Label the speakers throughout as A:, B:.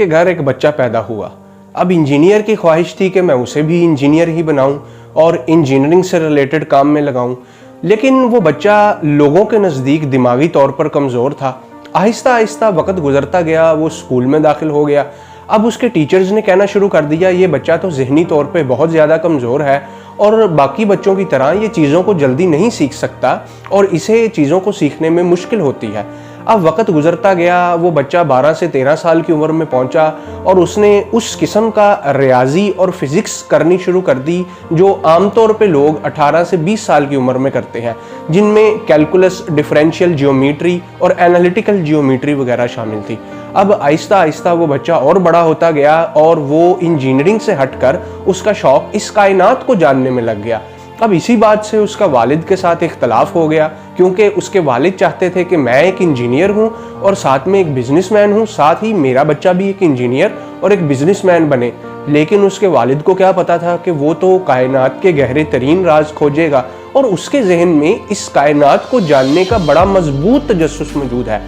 A: के घर एक बच्चा पैदा हुआ। अब इंजीनियर की ख्वाहिश थी कि मैं उसे भी इंजीनियर ही बनाऊं और इंजीनियरिंग से रिलेटेड काम में लगाऊं, लेकिन वो बच्चा लोगों के नज़दीक दिमागी तौर पर कमज़ोर था। आहिस्ता आहिस्ता वक्त गुजरता गया, वो स्कूल में दाखिल हो गया। अब उसके टीचर्स ने कहना शुरू कर दिया, ये बच्चा तो ज़हनी तौर पे बहुत ज़्यादा कमज़ोर है और बाकी बच्चों की तरह ये चीज़ों को जल्दी नहीं सीख सकता और इसे चीज़ों को सीखने में मुश्किल होती है। अब वक्त गुजरता गया, वो बच्चा 12 से 13 साल की उम्र में पहुंचा और उसने उस किस्म का रियाजी और फिज़िक्स करनी शुरू कर दी जो आमतौर पे लोग 18 से 20 साल की उम्र में करते हैं, जिनमें कैलकुलस, डिफरेंशियल जियोमेट्री और एनालिटिकल जियोमेट्री वगैरह शामिल थी। अब आहिस्ता आहिस्ता वो बच्चा और बड़ा होता गया और वो इंजीनियरिंग से हटकर उसका शौक इस कायनात को जानने में लग गया। अब इसी बात से उसका वालिद के साथ इख्तलाफ हो गया, क्योंकि उसके वालिद चाहते थे कि मैं एक इंजीनियर हूं और साथ में एक बिजनेसमैन हूं, साथ ही मेरा बच्चा भी एक इंजीनियर और एक बिजनेसमैन बने। लेकिन उसके वालिद को क्या पता था कि वो तो कायनात के गहरे तरीन राज खोजेगा और उसके जहन में इस कायनात को जानने का बड़ा मजबूत तजस्सुस मौजूद है।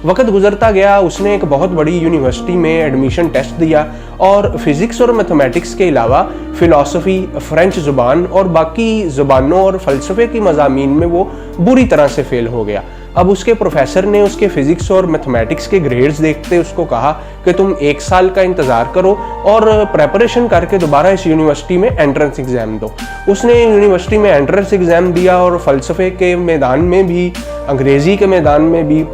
A: वक्त गुजरता गया, उसने एक बहुत बड़ी यूनिवर्सिटी में एडमिशन टेस्ट दिया और फिज़िक्स और मैथमेटिक्स के अलावा फ़िलासफ़ी, फ़्रेंच ज़ुबान और बाकी ज़ुबानों और फ़लसफ़े की मज़ामीन में वो बुरी तरह से फ़ेल हो गया। अब उसके प्रोफेसर ने उसके फ़िज़िक्स और मैथमेटिक्स के ग्रेड्स देखते उसको कहा कि तुम 1 साल का इंतज़ार करो और प्रेपरेशन करके दोबारा इस यूनिवर्सिटी में एंट्रेंस एग्ज़ाम दो। उसने यूनिवर्सिटी में एंट्रेंस एग्ज़ाम दिया और फ़लसफ़े के मैदान में भी, अंग्रेज़ी के मैदान में भी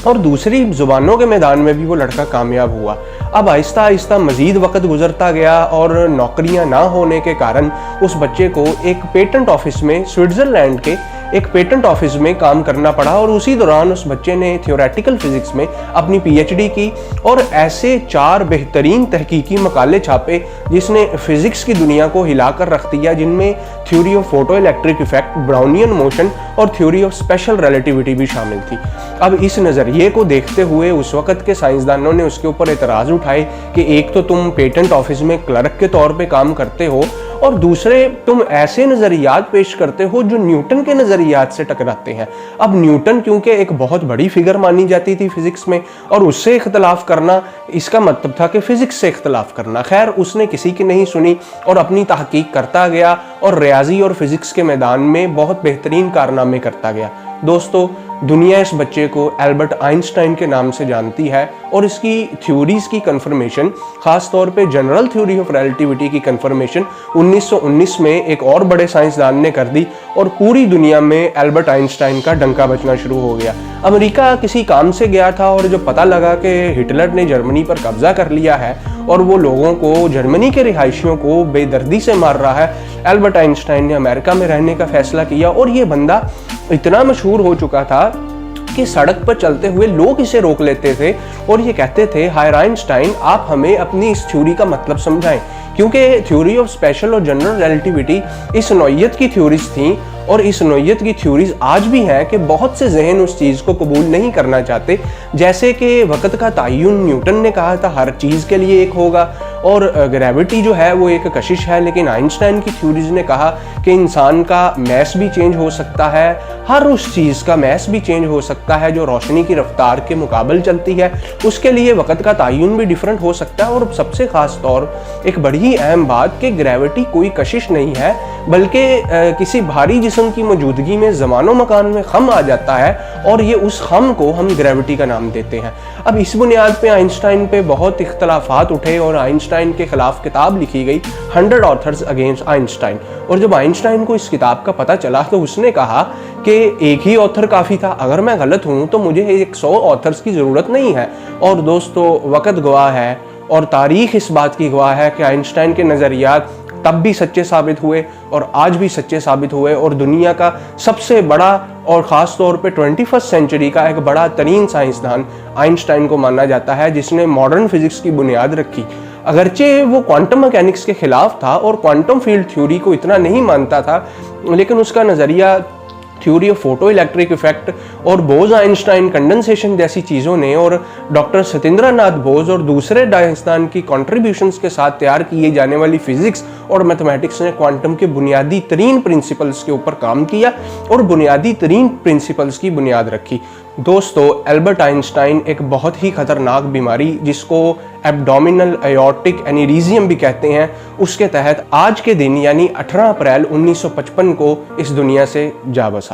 A: और दूसरी ज़ुबानों के मैदान में भी वो लड़का कामयाब हुआ। अब आहिस्ता आहिस्ता मज़ीद वक्त गुजरता गया और नौकरियां ना होने के कारण उस बच्चे को एक पेटेंट ऑफिस में, स्विट्ज़रलैंड के एक पेटेंट ऑफिस में काम करना पड़ा और उसी दौरान उस बच्चे ने थियोरेटिकल फिज़िक्स में अपनी पीएचडी की और ऐसे 4 बेहतरीन तहकीकी मकाले छापे जिसने फ़िज़िक्स की दुनिया को हिलाकर रख दिया, जिनमें theory of photo electric effect, Brownian motion और थ्योरी ऑफ स्पेशल रिलेटिविटी भी शामिल थी। अब इस नज़रिए को देखते हुए उस वक़्त के साइंसदानों ने उसके ऊपर एतराज़ उठाए कि एक तो तुम पेटेंट ऑफिस में क्लर्क के तौर पे काम करते हो और दूसरे तुम ऐसे नज़रियात पेश करते हो जो न्यूटन के नज़रियात से टकराते हैं। अब न्यूटन क्योंकि एक बहुत बड़ी फिगर मानी जाती थी फिज़िक्स में और उससे इख्तलाफ करना, इसका मतलब था कि फ़िज़िक्स से इख्तलाफ करना। खैर, उसने किसी की नहीं सुनी और अपनी तहकीक करता गया और रियाजी और फिज़िक्स के मैदान में बहुत बेहतरीन कारनामे करता गया। दोस्तों, दुनिया इस बच्चे को एल्बर्ट आइंस्टाइन के नाम से जानती है और इसकी थ्योरीज़ की कंफर्मेशन, ख़ास तौर पे जनरल थ्योरी ऑफ रिलेटिविटी की कंफर्मेशन 1919 में एक और बड़े साइंसदान ने कर दी और पूरी दुनिया में एल्बर्ट आइंस्टाइन का डंका बजना शुरू हो गया। अमेरिका किसी काम से गया था और जब पता लगा कि हिटलर ने जर्मनी पर कब्जा कर लिया है और वो लोगों को, जर्मनी के रिहायशियों को बेदर्दी से मार रहा है, एल्बर्ट आइंस्टाइन ने अमेरिका में रहने का फैसला किया और ये बंदा इतना मशहूर हो चुका था कि सड़क पर चलते हुए लोग इसे रोक लेते थे और ये कहते थे, हाय आइंस्टाइन, आप हमें अपनी इस थ्योरी का मतलब समझाएं। क्योंकि थ्योरी ऑफ स्पेशल और जनरल रिलेटिविटी इस नौइयत की थ्योरीज थी और इस नौइयत की थ्योरीज आज भी हैं कि बहुत से जहन उस चीज़ को कबूल नहीं करना चाहते। जैसे कि वक़्त का तयन न्यूटन ने कहा था हर चीज़ के लिए एक होगा और ग्रेविटी जो है वो एक कशिश है, लेकिन आइंस्टाइन की थ्योरीज ने कहा कि इंसान का मैस भी चेंज हो सकता है, हर उस चीज़ का मैस भी चेंज हो सकता है जो रोशनी की रफ्तार के मुकाबले चलती है, उसके लिए वक़्त का तयन भी डिफरेंट हो सकता है। और सबसे ख़ास तौर एक बड़ी अहम बात कि ग्रेविटी कोई कशिश नहीं है, बल्कि किसी भारी जिस्म की मौजूदगी में ज़मानो मकान में खम आ जाता है और ये उस खम को हम ग्रेविटी का नाम देते हैं। अब इस बुनियाद पे आइंस्टाइन पे बहुत इख्तलाफात उठे और आइंस्टाइन के खिलाफ किताब लिखी गई 100 ऑथर्स अगेंस्ट आइंस्टाइन। और जब आइंस्टाइन को इस किताब का पता चला तो उसने कहा कि एक ही ऑथर काफ़ी था, अगर मैं गलत हूँ तो मुझे 100 ऑथर्स की ज़रूरत नहीं है। और दोस्तों, वक़्त गवाह है और तारीख़ इस बात की गवाह है कि आइंस्टाइन के नज़रियात तब भी सच्चे साबित हुए और आज भी सच्चे साबित हुए और दुनिया का सबसे बड़ा और ख़ास तौर पे 21st सेंचुरी का एक बड़ा तरीन साइंसदान आइंस्टाइन को माना जाता है, जिसने मॉडर्न फिज़िक्स की बुनियाद रखी। अगरचे वो क्वांटम मैकेनिक्स के खिलाफ था और क्वांटम फील्ड थ्योरी को इतना नहीं मानता था, लेकिन उसका नज़रिया theory of photo electric effect और बोज आइंस्टाइन कंडेंसेशन जैसी चीज़ों ने और डॉक्टर सत्येंद्र नाथ बोस और दूसरे साइंसदान की कंट्रीब्यूशंस के साथ तैयार किए जाने वाली फिजिक्स और मैथमेटिक्स ने क्वांटम के बुनियादी तरीन प्रिंसिपल्स के ऊपर काम किया और बुनियादी तरीन प्रिंसिपल्स की बुनियाद रखी। दोस्तों, एल्बर्ट आइंस्टाइन एक बहुत ही खतरनाक बीमारी जिसको एब्डोमिनल एयोर्टिक एनीरिजियम भी कहते हैं, उसके तहत आज के दिन यानी 18 अप्रैल 1955 को इस दुनिया से जा बसा।